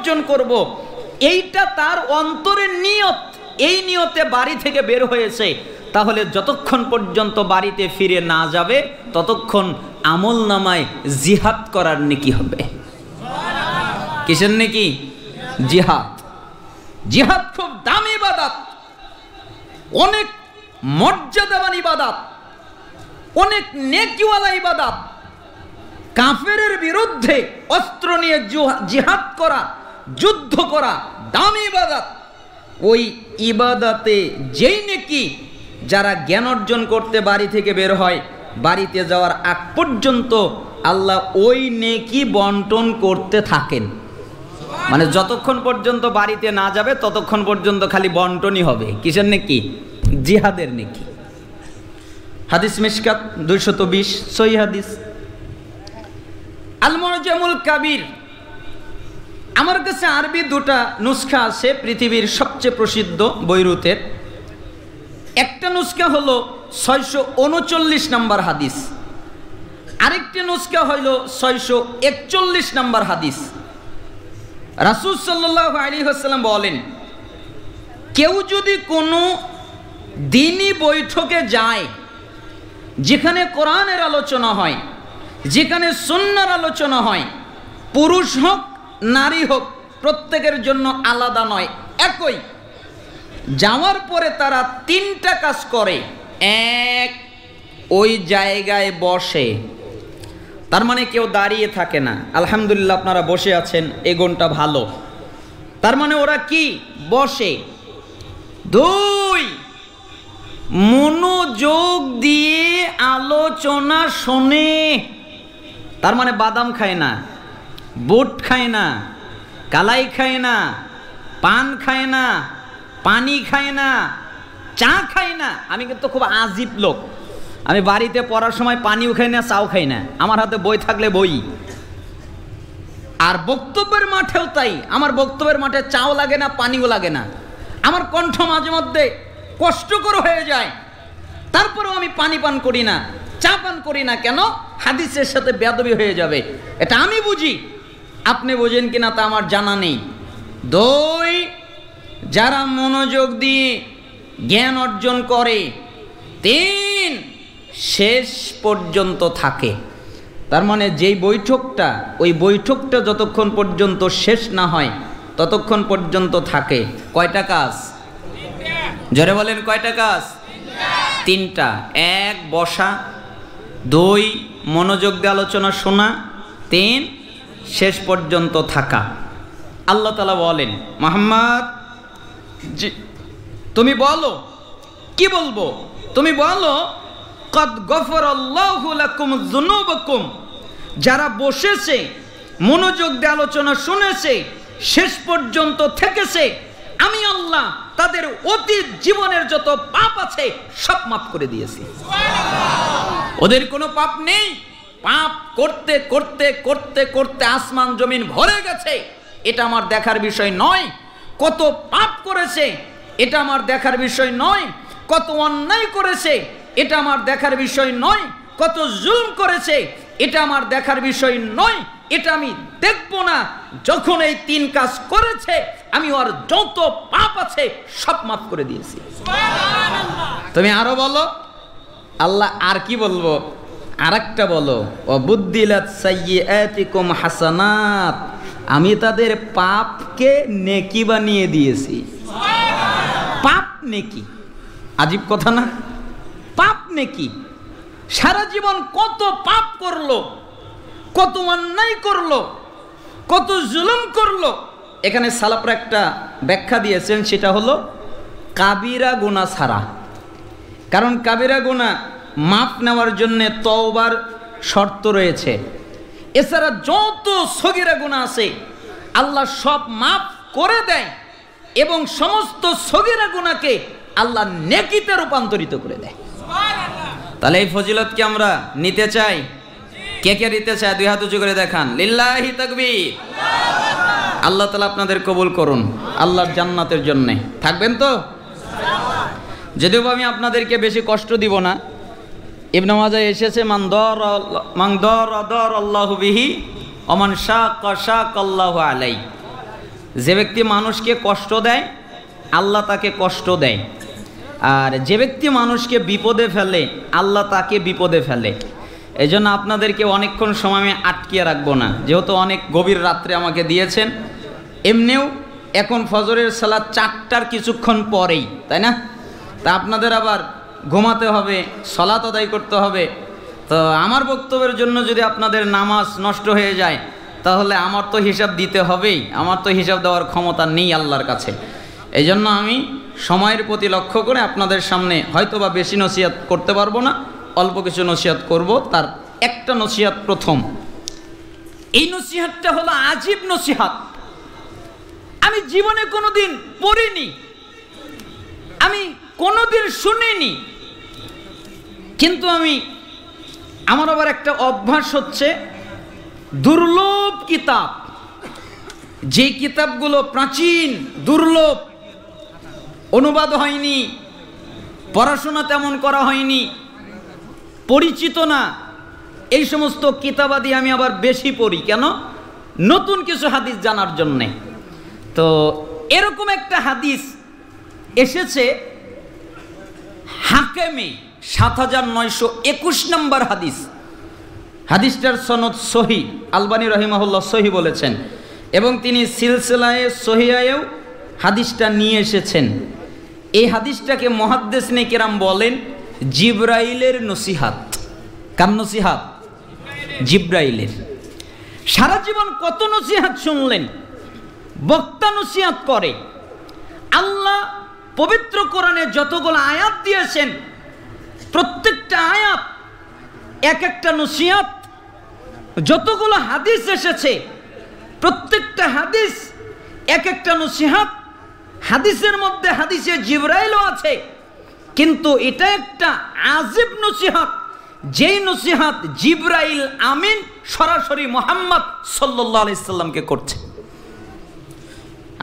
অর্জন করব, এইটা তার অন্তরের নিয়ত, এই নিয়তে বাড়ি থেকে বের হয়েছে, তাহলে যতক্ষণ পর্যন্ত বাড়িতে ফিরে না যাবে ততক্ষণ আমল নামায় জিহাদ করার নেকি হবে। কিসের নেকি? জিহাদ। জিহাদ খুব দামি ইবাদত, অনেক মর্যাদাবান ইবাদত, অনেক নেকিওয়ালা ইবাদত। কাফেরের বিরুদ্ধে অস্ত্র নিয়ে জিহাদ করা, যুদ্ধ করা দামি ইবাদত। ওই ইবাদতে যেই নেকি যারা জ্ঞান অর্জন করতে বাড়ি থেকে বের হয়, বাড়িতে যাওয়ার আগ পর্যন্ত আল্লাহ ওই নেকি বন্টন করতে থাকেন। মানে যতক্ষণ পর্যন্ত বাড়িতে না যাবে ততক্ষণ পর্যন্ত খালি বন্টনই হবে। কিসের নেকি? জিহাদের নেকি। হাদিস মিশকাত 220 সহিহ হাদিস। আল মুআজামুল কাবীর, আমার কাছে আরবি দুটা নুসখা আছে পৃথিবীর সবচেয়ে প্রসিদ্ধ বৈরুতের। একটা নুসখা হলো 639 নম্বর হাদিস, আরেকটি নুসখা হইল 641 নম্বর হাদিস। রাসূল সাল্লাল্লাহু আলাইহি ওয়াসাল্লাম বলেন, কেউ যদি কোনো দ্বীনি বৈঠকে যায় যেখানে কোরআনের আলোচনা হয়, যেখানে সুন্নাহর আলোচনা হয়, পুরুষ হোক নারী হোক প্রত্যেকের জন্য আলাদা নয়, একই, যাওয়ার পরে তারা তিনটা কাজ করে। এক, ওই জায়গায় বসে, তার মানে কেউ দাঁড়িয়ে থাকে না। আলহামদুলিল্লাহ আপনারা বসে আছেন, এই গুণটা ভালো, তার মানে ওরা কি? বসে। দুই, মনোযোগ দিয়ে আলোচনা শোনে, তার মানে বাদাম খায় না, বুট খায় না, কালাই খায় না, পান খায় না, পানি খায় না, চা খায় না। আমি কিন্তু খুব আজীব লোক, আমি বাড়িতে পড়ার সময় পানিও খাই না, চাও খাই না, আমার হাতে বই থাকলে বই। আর বক্তব্যের মাঠেও তাই, আমার বক্তব্যের মাঠে চাও লাগে না, পানিও লাগে না। আমার কণ্ঠ মাঝে মধ্যে কষ্টকর হয়ে যায়, তারপরেও আমি পানি পান করি না, চা পান করি না। কেন? হাদিসের সাথে বেয়াদবি হয়ে যাবে, এটা আমি বুঝি। আপনি বোঝেন কিনা তা আমার জানা নেই। দুই, যারা মনোযোগ দিয়ে জ্ঞান অর্জন করে। তিন, শেষ পর্যন্ত থাকে, তার মানে যেই বৈঠকটা, ওই বৈঠকটা যতক্ষণ পর্যন্ত শেষ না হয় ততক্ষণ পর্যন্ত থাকে। কয়টা কাজ? জোরে বলেন, কয়টা কাজ? তিনটা। এক, বসা। দুই, মনোযোগ দিয়ে আলোচনা শোনা। তিন, শেষ পর্যন্ত থাকা। আল্লাহ তাআলা বলেন, মুহাম্মদ তুমি বলো। কি বলবো? তুমি বলো, কদ গফরাল্লাহু লাকুম যুনুবাকুম, যারা বসেছে, মনোযোগ দিয়ে আলোচনা শুনেছে, শেষ পর্যন্ত থেকেছে, আমি আল্লাহ তাদের অতীত জীবনের যত পাপ আছে সব মাফ করে দিয়েছি। ওদের কোনো পাপ নেই। পাপ করতে করতে করতে করতে আসমান জমিন ভরে গেছে, এটা আমার দেখার বিষয় নয়। কত পাপ করেছে এটা আমার দেখার বিষয় নয়। কত অন্যায় করেছে এটা আমার দেখার বিষয় নয়। কত জুলম করেছে এটা আমার দেখার বিষয় নয়। এটা আমি দেখব না। যখন এই তিন কাজ করেছে আমি ওর যত পাপ আছে সব মাফ করে দিয়েছি। তুমি আরো বলো। আল্লাহ আর কি বলবো? আরেকটা বলো, ওয়াবুদ্দিলাত সাইয়্যাতিকুম হাসানাত, আমি তাদের পাপকে নেকি বানিয়ে দিয়েছি। পাপ নেকি, আজীব কথা না? পাপ নেকি। সারা জীবন কত পাপ করলো, কত অন্যায় করলো, কত জুলুম করলো। এখানে সালাফরা একটা ব্যাখ্যা দিয়েছেন, সেটা হলো কাবিরা গুনাহ ছাড়া। কারণ কাবিরা গুনাহ মাফ নেওয়ার জন্য তওবার শর্ত রয়েছে। এছাড়া যত সগীরা গুনাহ আছে আল্লাহ সব মাফ করে দেয় এবং সমস্ত সগীরা গুনাহকে আল্লাহ নেকিতে রূপান্তরিত করে দেয়। তাহলে এই ফজিলত কি আমরা নিতে চাই? কে কে নিতে চায়? দুই হাত উঁচু করে দেখান। লিল্লাহি তাকবীর। আল্লাহ তাআলা আপনাদের কবুল করুন আল্লাহর জান্নাতের জন্য। থাকবেন তো? যদিও আমি আপনাদেরকে বেশি কষ্ট দিব না। ইবনে মাজাহ এসেছে, মান দার আল্লাহু বিহি ওয়া মান শাক্কা শাক্কাল্লাহু আলাইহি। যে ব্যক্তি মানুষকে কষ্ট দেয় আল্লাহ তাকে কষ্ট দেয়, আর যে ব্যক্তি মানুষকে বিপদে ফেলে আল্লাহ তাকে বিপদে ফেলে। এই জন্য আপনাদেরকে অনেকক্ষণ সময় আমি আটকিয়ে রাখবো না, যেহেতু অনেক গভীর রাত্রে আমাকে দিয়েছেন। এমনিও এখন ফজরের সালাত 4টার কিছুক্ষণ পরেই, তাই না? তা আপনাদের আবার ঘুমাতে হবে, সালাত আদায় করতে হবে। তো আমার বক্তব্যের জন্য যদি আপনাদের নামাজ নষ্ট হয়ে যায় তাহলে আমার তো হিসাব দিতে হবেই, আমার তো হিসাব দেওয়ার ক্ষমতা নেই আল্লাহর কাছে। এই জন্য আমি সময়ের প্রতি লক্ষ্য করে আপনাদের সামনে হয়তো বা বেশি নসিহত করতে পারবো না, অল্প কিছু নসিহত করব। তার একটা নসিহত প্রথম, এই নসিহতটা হলো আজীব নসিহত। আমি জীবনে কোনোদিন পড়িনি, আমি কোনোদিন শুনিনি, কিন্তু আমার আবার একটা অভ্যাস হচ্ছে দুর্লভ কিতাব, যে কিতাবগুলো প্রাচীন দুর্লভ, অনুবাদ হয়নি, পড়াশোনা তেমন করা হয়নি, পরিচিত না, এই সমস্ত কিতাবাদি আমি আবার বেশি পড়ি। কেন? নতুন কিছু হাদিস জানার জন্যে। তো এরকম একটা হাদিস এসেছে হাকেমে 7921 নম্বর হাদিস। হাদিসটার সনদ সহি, আলবানী রহিমাহুল্লাহ সহি বলেছেন, এবং তিনি সিলসিলায়ে সহিহায়েও হাদিসটা নিয়ে এসেছেন। এই হাদিসটাকে মুহাদ্দিসিনে কেরাম বলেন জিবরাইলের নসিহাত। কার নসিহাত? জিবরাইলের। সারা জীবন কত নসিহাত শুনলেন, বক্তা নসিহাত করে। আল্লাহ পবিত্র কোরআনে যতগুলো আয়াত দিয়েছেন প্রত্যেকটা আয়াত এক একটা নসিহাত। যতগুলো হাদিস এসেছে প্রত্যেকটা হাদিস এক একটা নসিহাত। হাদিসের মধ্যে হাদিসে জিবরাইলও আছে, কিন্তু এটা একটা আজীব নসিহাত, যেই নসিহাত জিবরাইল আমিন সরাসরি মুহাম্মদ সাল্লাল্লাহু আলাইহি সাল্লামকে করছে,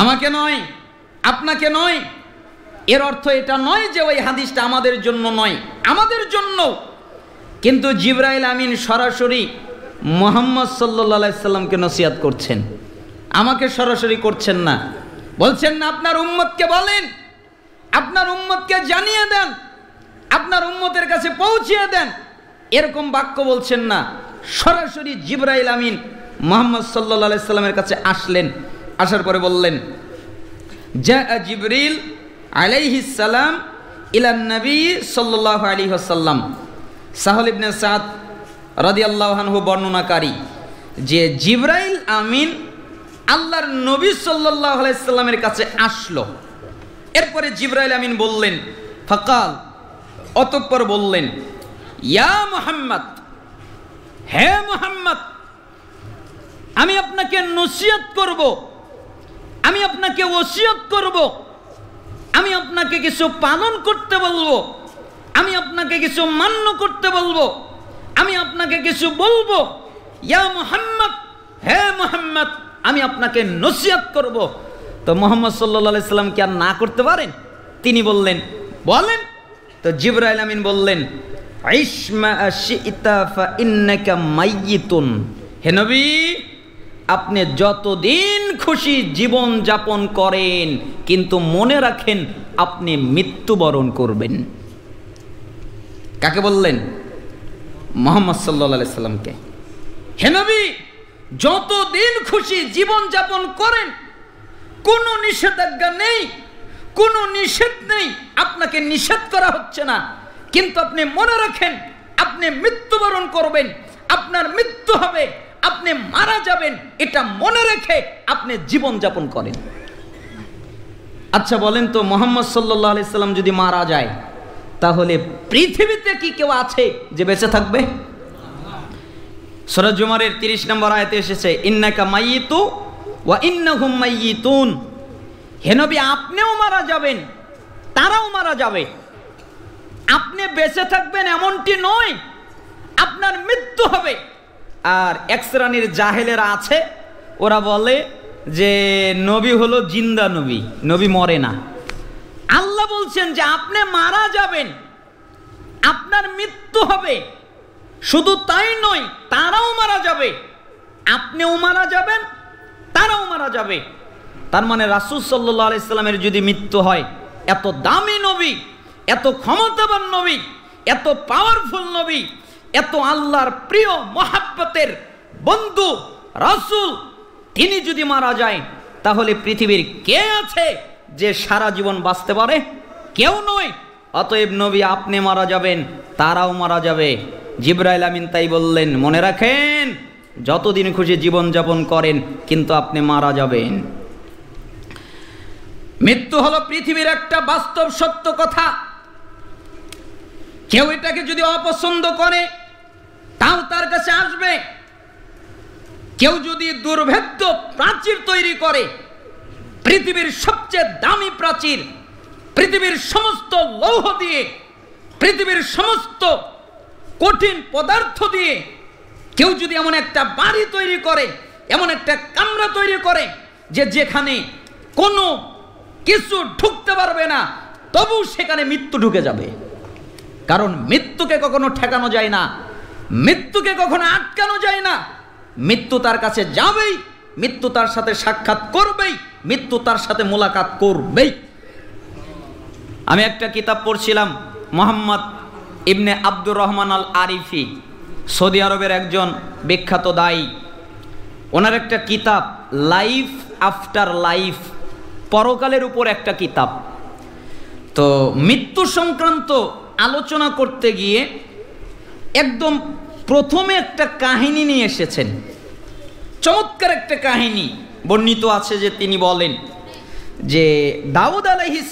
আমাকে নয়, আপনাকে নয়। এর অর্থ এটা নয় যে ওই হাদিসটা আমাদের জন্য নয়, আমাদের জন্য, কিন্তু জিবরাইল আমিন সরাসরি মুহাম্মদ সাল্লাল্লাহু আলাইহি সাল্লামকে নসিহত করছেন, আমাকে সরাসরি করছেন না। বলছেন না আপনার উম্মতকে বলেন, আপনার উম্মতকে জানিয়ে দেন, আপনার উম্মতের কাছে পৌঁছিয়ে দেন, এরকম বাক্য বলছেন না। সরাসরি জিবরাইল আমিন মুহাম্মদ সাল্লাল্লাহু আলাইহি সাল্লামের কাছে আসলেন, আসার পরে বললেন জা জিবরিল আলাইহিস সালাম ইলান নবী সাল্লাল্লাহু আলাইহি ওয়াসাল্লাম। সাহল ইবনে সাদ রাদিয়াল্লাহু আনহু বর্ণনাকারী যে জিবরাইল আমিন আল্লাহর নবী সাল্লাল্লাহু আলাইহি সাল্লামের কাছে আসলো। এরপরে জিবরাইল আমিন বললেন ফাকাল, অতঃপর বললেন ইয়া মুহাম্মদ, হে মুহাম্মদ, আমি আপনাকে নসিহত করব, আমি আপনাকে ওসিয়ত করব, আমি আপনাকে কিছু পালন করতে বলবো, আমি আপনাকে কিছু মান্য করতে বলবো, আমি আপনাকে কিছু বলবো। ইয়া মুহাম্মদ, হে মুহাম্মদ, আমি আপনাকে নসিহত করব। তো মুহাম্মদ সাল্লাল্লাহু আলাইহি সাল্লাম কি আর না করতে পারেন? তিনি বললেন বলেন। তো জিবরাইল আমিন বললেন ইসমা শিতা ফা ইন্নাকা মাইয়িতুন, হে নবী আপনি যতদিন খুশি জীবন যাপন করেন, কিন্তু মনে রাখেন আপনি মৃত্যুবরণ করবেন। কাকে বললেন? মুহাম্মদ সাল্লাল্লাহু আলাইহি সাল্লামকে। হে নবী যতদিন খুশি জীবন যাপন করেন, কোনো নিষেধাজ্ঞা নেই, কোনো নিষেধ নেই, আপনাকে নিষেধ করা হচ্ছে না, কিন্তু আপনি মনে রাখেন আপনি মৃত্যুবরণ করবেন, আপনার মৃত্যু হবে, আপনি মারা যাবেন, এটা মনে রেখে আপনি জীবন যাপন করেন। আচ্ছা বলেন তো, মুহাম্মদ সাল্লাল্লাহু আলাইহি সাল্লাম যদি মারা যায় তাহলে পৃথিবীতে কি কেউ আছে যে বেঁচে থাকবে? সূরা জুমারের 30 নম্বর আয়াতে এসেছে ইন্নাকা মাইয়িতু ওয়া ইন্নাহুম মাইয়িতুন, হে নবী আপনিও মারা যাবেন, তারাও মারা যাবে। আপনি বেঁচে থাকবেন এমনটি নয়, আপনার মৃত্যু হবে। আর এক শ্রেণীর জাহেলেরা আছে, ওরা বলে যে নবী হলো জিন্দা নবী, নবী মরে না। আল্লাহ বলছেন যে আপনি মারা যাবেন, আপনার মৃত্যু হবে, শুধু তাই নয় তারাও মারা যাবে, আপনিও মারা যাবেন, তারাও মারা যাবে। তার মানে রাসূল সাল্লাল্লাহু আলাইহি সাল্লামের যদি মৃত্যু হয়, এত দামি নবী, এত ক্ষমতাবান নবী, এত পাওয়ারফুল নবী, এত আল্লাহর প্রিয় মহাব্বতের বন্ধু রাসূল, তিনি যদি মারা যায়, তাহলে পৃথিবীর কে আছে যে সারা জীবন বাঁচতে পারে? কেউ নয়। অতএব নবী আপনি মারা যাবেন, তারাও মারা যাবে। জিবরাইল আমিন তাই বললেন, মনে রাখেন যতদিন খুশি জীবন যাপন করেন, কিন্তু আপনি মারা যাবেন। মৃত্যু হলো পৃথিবীর একটা বাস্তব সত্য কথা। কেউ এটাকে যদি অপছন্দ করে, তাও তার কাছে আসবে। কেউ যদি দুর্ভেদ্য প্রাচীর তৈরি করে, পৃথিবীর সবচেয়ে দামি প্রাচীর, পৃথিবীর সমস্ত লৌহ দিয়ে, পৃথিবীর সমস্ত কঠিন পদার্থ দিয়ে কেউ যদি এমন একটা বাড়ি তৈরি করে, এমন একটা কামরা তৈরি করে যে যেখানে কোনো কিছু ঢুকতে পারবে না, তবু সেখানে মৃত্যু ঢুকে যাবে। কারণ মৃত্যুকে কখনো ঠেকানো যায় না, মৃত্যুকে কখনো আটকানো যায় না। মৃত্যু তার কাছে যাবেই, মৃত্যু তার সাথে সাক্ষাৎ করবেই, মৃত্যু তার সাথে মোলাকাত করবেই। আমি একটা কিতাব পড়ছিলাম, মোহাম্মদ ইবনে আব্দুর রহমান আল আরিফি, সৌদি আরবের একজন বিখ্যাত দায়ী। ওনার একটা কিতাব লাইফ আফটার লাইফ, পরকালের উপর একটা কিতাব। তো মৃত্যু সংক্রান্ত আলোচনা করতে গিয়ে একদম প্রথমে একটা কাহিনী নিয়ে এসেছেন। চমৎকার একটা কাহিনী বর্ণিত আছে যে তিনি বলেন যে দাউদ আলাইহিস